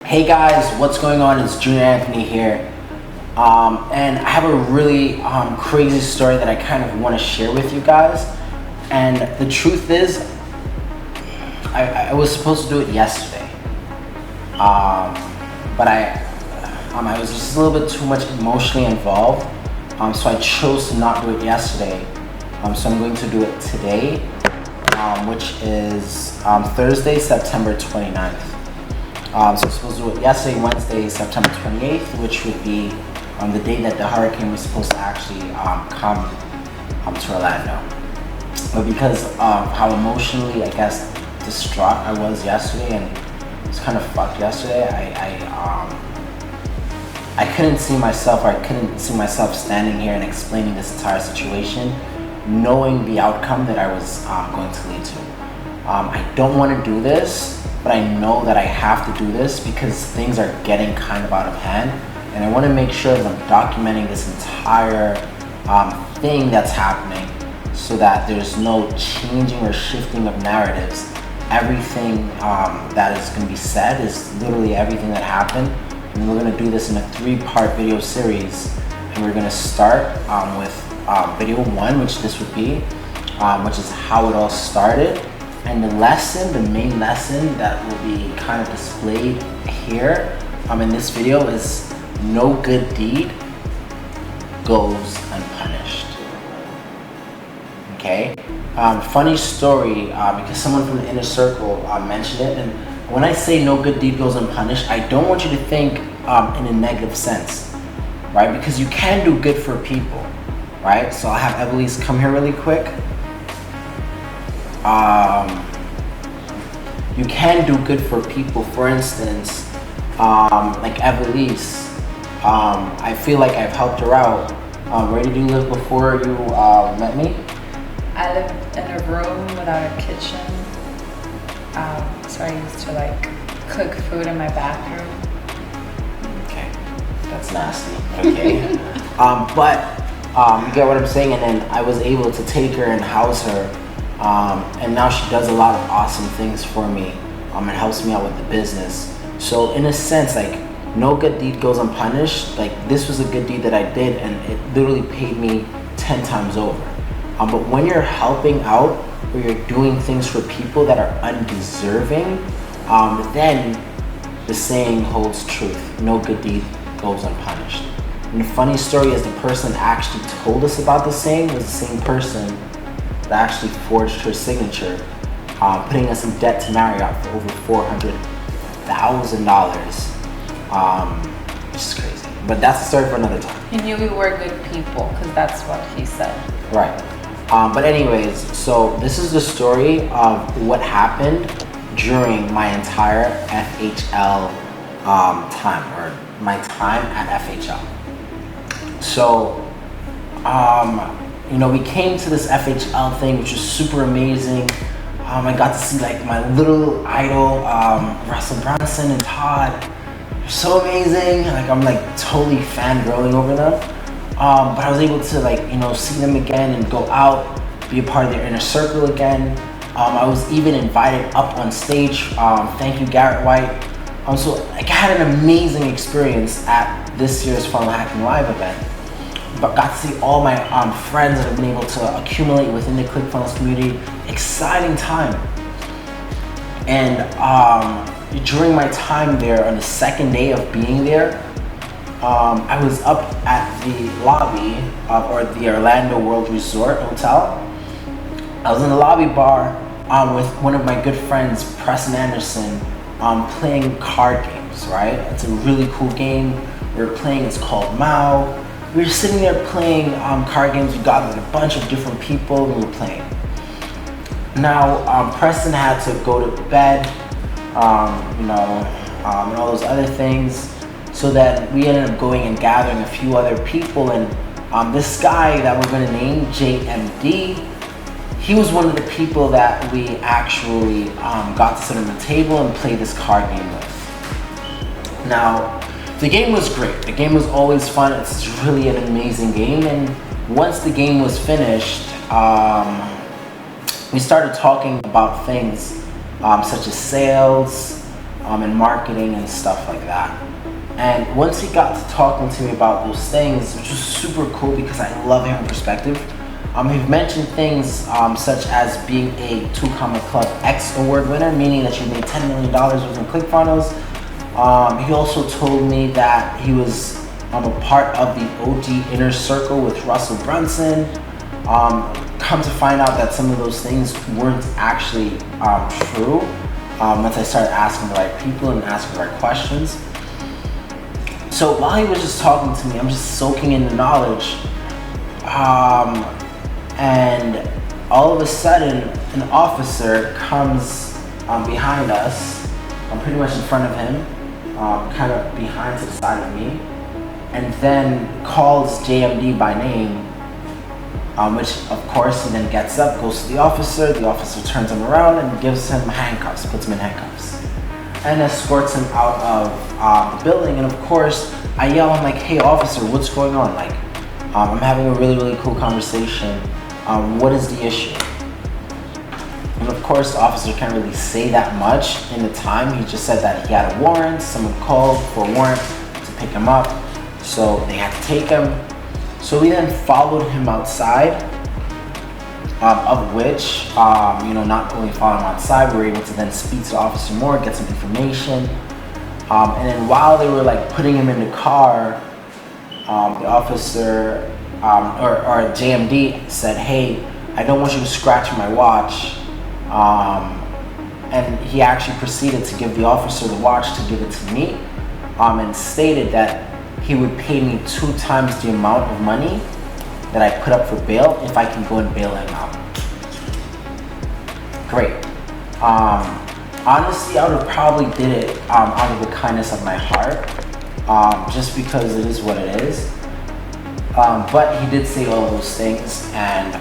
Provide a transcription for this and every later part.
Hey guys, what's going on? It's Junior Anthony here. And I have a really crazy story that I kind of want to share with you guys. And the truth is, I was supposed to do it yesterday. But I was just a little bit too much emotionally involved. So I chose to not do it yesterday. So I'm going to do it today, which is Thursday, September 29th. So I was supposed to do it yesterday, Wednesday, September 28th, which would be the day that the hurricane was supposed to actually come to Orlando. But because of how emotionally, I guess, distraught I was yesterday, and it was kind of fucked yesterday, I couldn't see myself, or I couldn't see myself standing here and explaining this entire situation, knowing the outcome that I was going to lead to. I don't want to do this, but I know that I have to do this because things are getting kind of out of hand, and I want to make sure that I'm documenting this entire thing that's happening so that there's no changing or shifting of narratives. Everything that is going to be said is literally everything that happened, and we're going to do this in a 3-part video series, and we're going to start with video 1, which this would be, which is how it all started. And the lesson, the main lesson that will be kind of displayed here in this video is no good deed goes unpunished. Okay? Funny story, because someone from the inner circle mentioned it, and when I say no good deed goes unpunished, I don't want you to think in a negative sense, right? Because you can do good for people, right? So I'll have Evelise come here really quick. You can do good for people. For instance, like Evelise, I feel like I've helped her out. Where did you live before you met me? I lived in a room without a kitchen, so I used to like cook food in my bathroom. Okay, that's nasty. Okay, but you get what I'm saying. And then I was able to take her and house her. And now she does a lot of awesome things for me and helps me out with the business. So in a sense, like, no good deed goes unpunished. Like, this was a good deed that I did, and it literally paid me 10 times over. But when you're helping out or you're doing things for people that are undeserving, then the saying holds truth: no good deed goes unpunished. And the funny story is, the person that actually told us about the saying was the same person that actually forged her signature, putting us in debt to Marriott for over $400,000. Which is crazy. But that's a story for another time. He knew we were good people because that's what he said. Right. But anyways, so this is the story of what happened during my entire FHL time, or my time at FHL. So, you know, we came to this FHL thing, which was super amazing. I got to see like my little idol, Russell Brunson and Todd. They're so amazing. Like, I'm like totally fangirling over them. But I was able to, like, you know, see them again and go out, be a part of their inner circle again. I was even invited up on stage. Thank you, Garrett White. So like, I had an amazing experience at this year's Funnel Hacking Live event. But got to see all my friends that I've been able to accumulate within the ClickFunnels community. Exciting time. And during my time there, on the second day of being there, I was up at the lobby or the Orlando World Resort Hotel. I was in the lobby bar with one of my good friends, Preston Anderson, playing card games, right? It's a really cool game we were playing. It's called Mao. We were sitting there playing card games. We got with a bunch of different people and we were playing. Now, Preston had to go to bed, you know, and all those other things. So that we ended up going and gathering a few other people. And this guy that we're gonna name, JMD, he was one of the people that we actually got to sit on the table and play this card game with. Now, the game was great. The game was always fun. It's really an amazing game. And once the game was finished, we started talking about things such as sales, and marketing and stuff like that. And once he got to talking to me about those things, which was super cool because I love hearing perspective, he mentioned things such as being a 2 Comma Club X award winner, meaning that you made $10 million within ClickFunnels. He also told me that he was a part of the OG Inner Circle with Russell Brunson. Come to find out that some of those things weren't actually true once I started asking the right people and asking the right questions. So while he was just talking to me, I'm just soaking in the knowledge. And all of a sudden, an officer comes behind us, pretty much in front of him, kind of behind to the side of me, and then calls JMD by name, which of course he then gets up, goes to the officer turns him around and gives him handcuffs, puts him in handcuffs, and escorts him out of the building. And of course, I yell, I'm like, hey officer, what's going on? Like, I'm having a really cool conversation. What is the issue? And of course, the officer can't really say that much in the time. He just said that he had a warrant, someone called for a warrant to pick him up, so they had to take him. So we then followed him outside, of which, not only following him outside, we were able to then speak to the officer more, get some information. And then while they were like putting him in the car, the officer, or JMD said, hey, I don't want you to scratch my watch. And he actually proceeded to give the officer the watch to give it to me, and stated that he would pay me 2 times the amount of money that I put up for bail if I can go and bail him out. Great. Honestly, I would have probably did it out of the kindness of my heart, just because it is what it is. But he did say all those things, and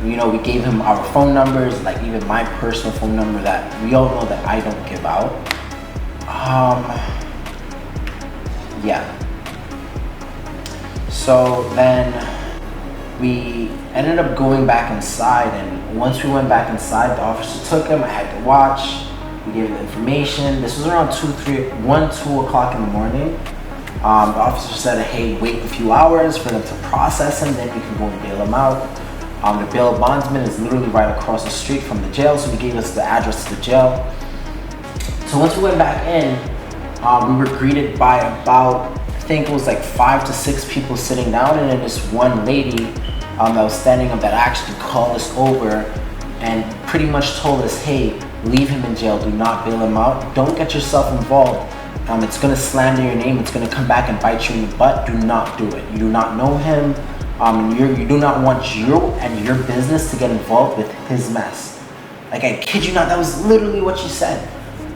we gave him our phone numbers, like even my personal phone number that we all know that I don't give out. Yeah. So then we ended up going back inside, and once we went back inside, the officer took him. I had to watch. We gave him the information. This was around 2 o'clock in the morning. The officer said, hey, wait a few hours for them to process him, then you can go and bail him out. The bail bondsman is literally right across the street from the jail, so he gave us the address to the jail. So once we went back in, we were greeted by about, I think it was like 5 to 6 people sitting down, and then this one lady that was standing up that actually called us over and pretty much told us, hey, leave him in jail, do not bail him out, don't get yourself involved. It's gonna slander your name, it's gonna come back and bite you in the butt, do not do it. You do not know him, and you do not want you and your business to get involved with his mess. Like, I kid you not, that was literally what she said.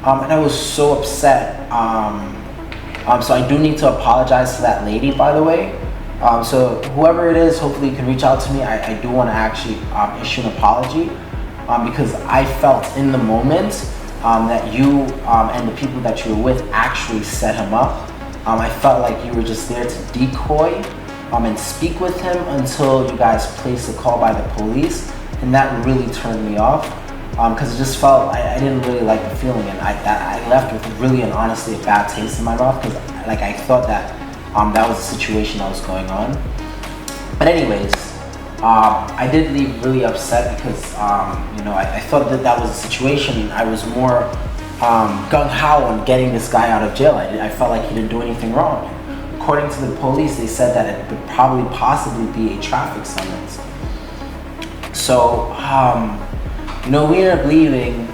And I was so upset. So I do need to apologize to that lady, by the way. So whoever it is, hopefully you can reach out to me. I do want to actually issue an apology, because I felt in the moment that you and the people that you were with actually set him up. I felt like you were just there to decoy and speak with him until you guys placed a call by the police, and that really turned me off, because it just felt, I didn't really like the feeling, and I left with really and honestly a bad taste in my mouth, because I thought that that was the situation that was going on. But anyways, I did leave really upset because I thought that was a situation. I was more gung-ho on getting this guy out of jail. I felt like he didn't do anything wrong. According to the police, they said that it could probably possibly be a traffic summons. So, we ended up leaving,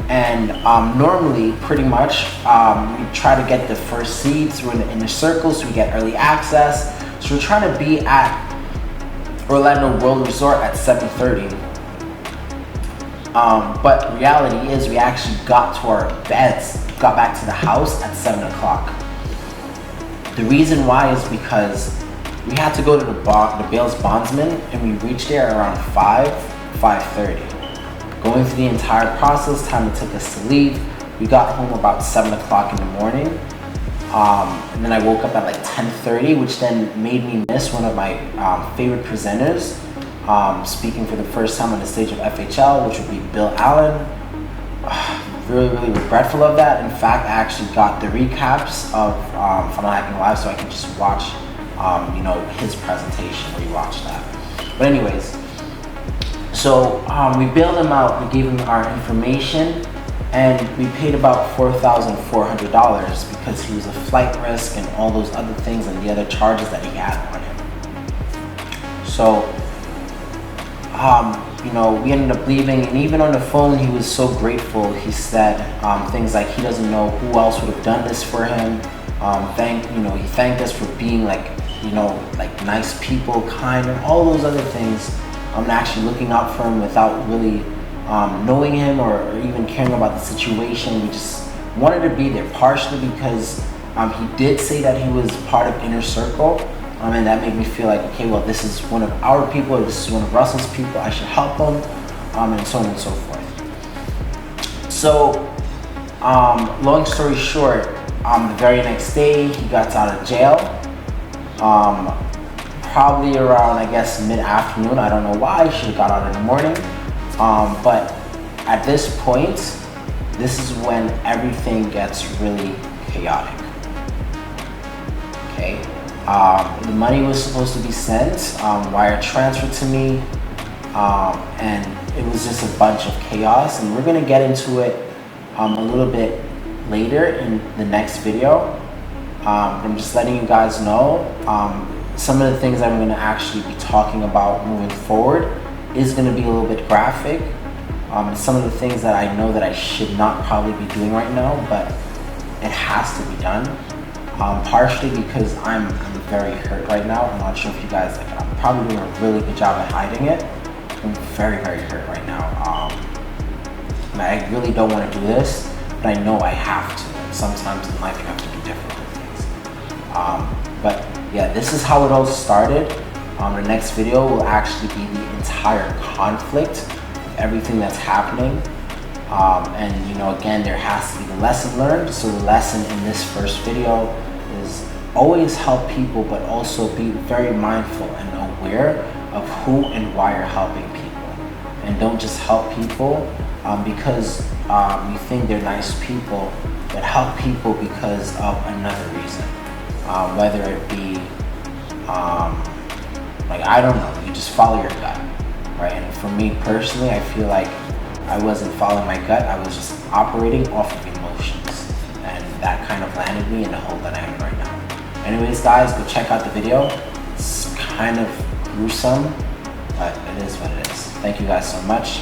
and normally, pretty much, we try to get the first seats. We're in the inner circle, so we get early access. So we're trying to be at Orlando World Resort at 7:30. But reality is, we actually got to our beds, got back to the house at 7 o'clock. The reason why is because we had to go to the bail's bondsman, and we reached there around 5:30. Going through the entire process, time it took us to leave, we got home about 7 o'clock in the morning. And then I woke up at like 10:30, which then made me miss one of my favorite presenters, speaking for the first time on the stage of FHL, which would be Bill Allen. really regretful of that. In fact, I actually got the recaps of Funnel Hacking Live so I can just watch his presentation, rewatch that. But anyways, so we bailed him out, we gave him our information, and we paid about $4,400 because he was a flight risk and all those other things and the other charges that he had on him. So we ended up leaving, and even on the phone he was so grateful. He said things like he doesn't know who else would have done this for him. He thanked us for being like nice people, kind, and all those other things. I'm actually looking out for him without really knowing him or even caring about the situation. We just wanted to be there, partially because he did say that he was part of Inner Circle. And that made me feel like, okay, well, this is one of our people, or this is one of Russell's people, I should help him, and so on and so forth. So, long story short, the very next day, he got out of jail, probably around, I guess, mid-afternoon. I don't know why, he should have got out in the morning. But at this point, this is when everything gets really chaotic, okay? The money was supposed to be sent, wire transferred to me, and it was just a bunch of chaos, and we're gonna get into it a little bit later in the next video. I'm just letting you guys know some of the things I'm gonna actually be talking about moving forward is gonna be a little bit graphic. Some of the things that I know that I should not probably be doing right now, but it has to be done. Partially because I'm very hurt right now. I'm not sure if you guys, I'm probably doing a really good job at hiding it. I'm very hurt right now. I really don't want to do this, but I know I have to. Sometimes in life you have to do difficult things. But yeah, this is how it all started. The next video will actually be the entire conflict, everything that's happening. And again, there has to be the lesson learned. So the lesson in this first video is always help people, but also be very mindful and aware of who and why you're helping people. And don't just help people because you think they're nice people, but help people because of another reason. Whether it be, I don't know, you just follow your gut, right? And for me personally, I feel like I wasn't following my gut, I was just operating off of emotions. And that kind of landed me in the hole that I am right now. Anyways, guys, go check out the video. It's kind of gruesome, but it is what it is. Thank you guys so much.